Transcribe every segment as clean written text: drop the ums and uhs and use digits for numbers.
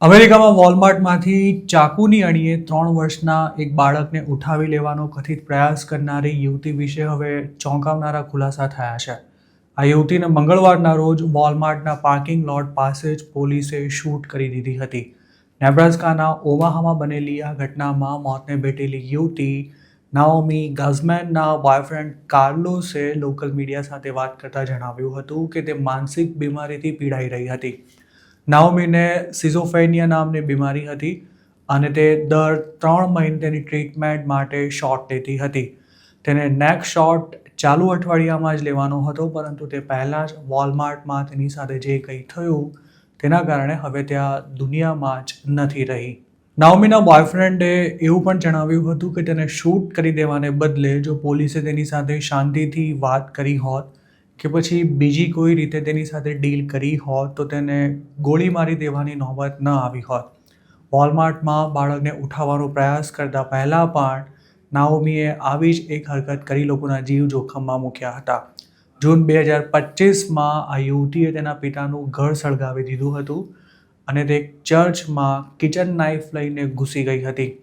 અમેરિકામાં વોલમાર્ટમાંથી ચાકુની અણીએ 3 વર્ષના એક બાળકને ઉઠાવી લેવાનો કથિત પ્રયાસ કરનારી યુવતી વિશે હવે ચોંકાવનારા ખુલાસા થયા છે. આ યુવતીને મંગળવારના રોજ વોલમાર્ટના પાર્કિંગ લોટ પાસે જ પોલીસે શૂટ કરી દીધી હતી. નેબ્રાસ્કાના ઓમાહામાં બનેલી આ ઘટનામાં મોતને ભેટેલી યુવતી નાઓમી ગઝમેનના બોયફ્રેન્ડ કાર્લોસે લોકલ મીડિયા સાથે વાત કરતા જણાવ્યું હતું કે તે માનસિક બીમારીથી પીડાઈ રહી હતી. નાઓમીને સિઝોફ્રેનિયા નામની બીમારી હતી અને તે દર 3 મહિને તેની ટ્રીટમેન્ટ માટે શોટ લેતી હતી. તેને નેક શોટ ચાલુ અઠવાડિયામાં જ લેવાનો હતો, પરંતુ તે પહેલાં જ વોલમાર્ટમાં તેની સાથે જે કંઈ થયું તેના કારણે હવે ત્યાં દુનિયામાં જ નથી રહી. નાઓમીના બોયફ્રેન્ડે એવું પણ જણાવ્યું હતું કે તેને શૂટ કરી દેવાને બદલે જો પોલીસે તેની સાથે શાંતિથી વાત કરી હોત કે પછી બીજી કોઈ રીતે તેની સાથે ડીલ કરી હોત તો તેને ગોળી મારી દેવાની નોબત ન આવી હોત. વોલમાર્ટમાં બાળકને ઉઠાવવાનો પ્રયાસ કરતા પહેલાં પણ નાઓમીએ આવી જ એક હરકત કરી લોકોના જીવ જોખમમાં મૂક્યા હતા. જૂન 2025માં આ યુવતીએ તેના પિતાનું ઘર સળગાવી દીધું હતું અને તે ચર્ચમાં કિચન નાઇફ લઈને ઘૂસી ગઈ હતી.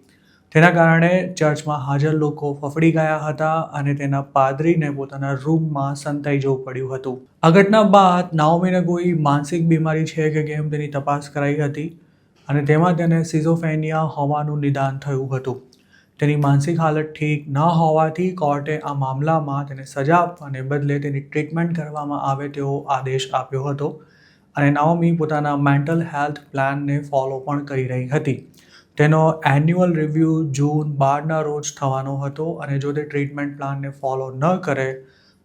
તેના કારણે ચર્ચમાં હાજર લોકો ફફડી ગયા હતા અને તેના પાદરીને પોતાના રૂમમાં સંતાઈ જવું પડ્યું હતું. આ ઘટના બાદ નાઓમીને કોઈ માનસિક બીમારી છે કે કેમ તેની તપાસ કરાઈ હતી અને તેમાં તેને સિઝોફ્રેનિયા હોવાનું નિદાન થયું હતું. તેની માનસિક હાલત ઠીક ન હોવાથી કોર્ટે આ મામલામાં તેને સજા આપવાને બદલે તેની ટ્રીટમેન્ટ કરવામાં આવે તેવો આદેશ આપ્યો હતો અને નાઓમી પોતાના મેન્ટલ હેલ્થ પ્લાનને ફોલો પણ કરી રહી હતી. તેનો એન્યુઅલ રિવ્યૂ જૂન 12ના રોજ થવાનો હતો અને જો તે ટ્રીટમેન્ટ પ્લાનને ફોલો ન કરે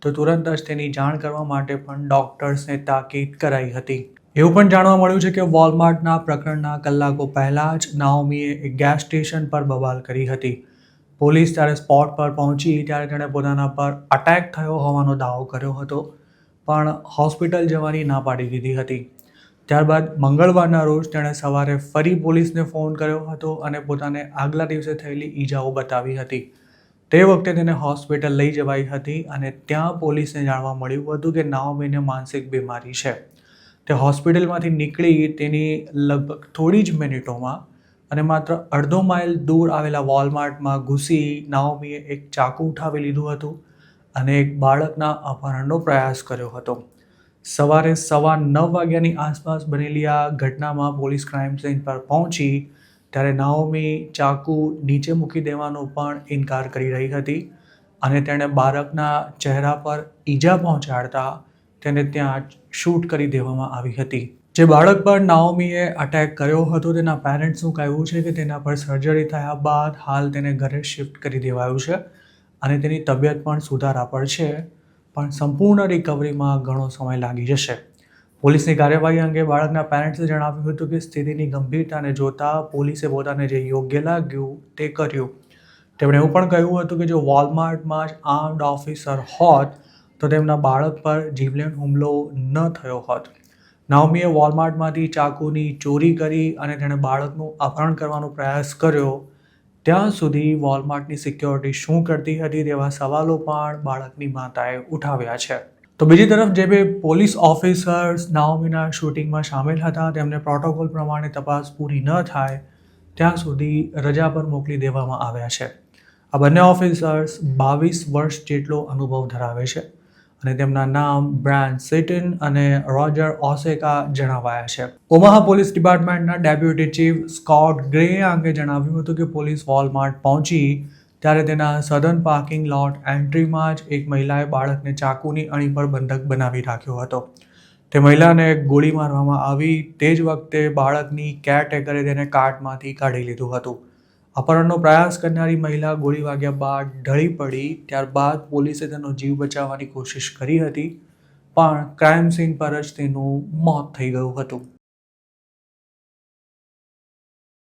તો તુરંત જ તેની જાણ કરવા માટે પણ ડૉક્ટર્સને તાકીદ કરાઈ હતી. એવું પણ જાણવા મળ્યું છે કે વોલમાર્ટના પ્રકરણના કલાકો પહેલાં જ નાઓમીએ એક ગેસ સ્ટેશન પર બવાલ કરી હતી. પોલીસ ત્યારે સ્પોટ પર પહોંચી ત્યારે તેણે પોતાના પર અટેક થયો હોવાનો દાવો કર્યો હતો, પણ હોસ્પિટલ જવાની ના પાડી દીધી હતી. ત્યારબાદ મંગળવારના રોજ તેણે સવારે ફરી પોલીસને ફોન કર્યો હતો અને પોતાને આગલા દિવસે થયેલી ઈજાઓ બતાવી હતી. તે વખતે તેને હોસ્પિટલ લઈ જવાઈ હતી અને ત્યાં પોલીસને જાણવા મળ્યું હતું કે નાઓમીને માનસિક બીમારી છે. તે હોસ્પિટલમાંથી નીકળી તેની લગભગ થોડી જ મિનિટોમાં અને માત્ર અડધો માઇલ દૂર આવેલા વોલમાર્ટમાં ઘૂસી નાઓમીએ એક ચાકુ ઉઠાવી લીધું હતું અને એક બાળકના અપહરણનો પ્રયાસ કર્યો હતો. સવારે 9:15 વાગ્યાની આસપાસ બનેલી આ ઘટનામાં પોલીસ ક્રાઇમ સીન પર પહોંચી ત્યારે નાઓમી ચાકુ નીચે મૂકી દેવાનો પણ ઇનકાર કરી રહી હતી અને તેણે બાળકના ચહેરા પર ઈજા પહોંચાડતા તેને ત્યાં જ શૂટ કરી દેવામાં આવી હતી. જે બાળક પર નાઓમીએ અટેક કર્યો હતો તેના પેરેન્ટ્સનું કહેવું છે કે તેના પર સર્જરી થયા બાદ હાલ તેને ઘરે શિફ્ટ કરી દેવાયું છે અને તેની તબિયત પણ સુધારા પર છે, પણ સંપૂર્ણ રિકવરીમાં ઘણો સમય લાગી જશે. પોલીસની કાર્યવાહી અંગે બાળકના પેરેન્ટ્સે જણાવ્યું હતું કે સ્થિતિની ગંભીરતાને જોતા પોલીસે પોતાને જે યોગ્ય લાગ્યું તે કર્યું. તેમણે એવું પણ કહ્યું હતું કે જો વોલમાર્ટમાં જ આર્મ્ડ ઓફિસર હોત તો તેમના બાળક પર જીવલેણ હુમલો ન થયો હોત. નાઓમીએ વોલમાર્ટમાંથી ચાકુની ચોરી કરી અને તેણે બાળકનું અપહરણ કરવાનો પ્રયાસ કર્યો. ત્યાં સુધી વોલમાર્ટની સિક્યોરિટી શું કરતી હતી તેવા સવાલો પણ બાળકની માતાએ ઉઠાવ્યા છે. તો બીજી તરફ જે બે પોલીસ ઓફિસર્સ નાઓમીના શૂટિંગમાં સામેલ હતા તેમને પ્રોટોકોલ પ્રમાણે તપાસ પૂરી ન થાય ત્યાં સુધી રજા પર મોકલી દેવામાં આવ્યા છે. આ બંને ઓફિસર્સ 22 વર્ષ જેટલો અનુભવ ધરાવે છે અને તેમના નામ બ્રાયન સિટન અને રોજર ઓસેકા જણાવાયા છે. ઓમાહા પોલીસ ડિપાર્ટમેન્ટના ડેપ્યુટી ચીફ સ્કોટ ગ્રેએ અંગે જણાવ્યું હતું કે પોલીસ વોલમાર્ટ પહોંચી ત્યારે તેના સધન પાર્કિંગ લોટ એન્ટ્રીમાં જ એક મહિલાએ બાળકને ચાકુની અણી પર બંધક બનાવી રાખ્યો હતો. તે મહિલાને ગોળી મારવામાં આવી. તે જ વખતે બાળકની કેરટેકરે તેને કાર્ટમાંથી કાઢી લીધું હતું. અપહરણનો પ્રયાસ કરનારી મહિલા ગોળી વાગ્યા બાદ ઢળી પડી. ત્યારબાદ પોલીસે તેનો જીવ બચાવવાની કોશિશ કરી હતી, પણ ક્રાઇમ સીન પર જ તેનું મોત થઈ ગયું હતું.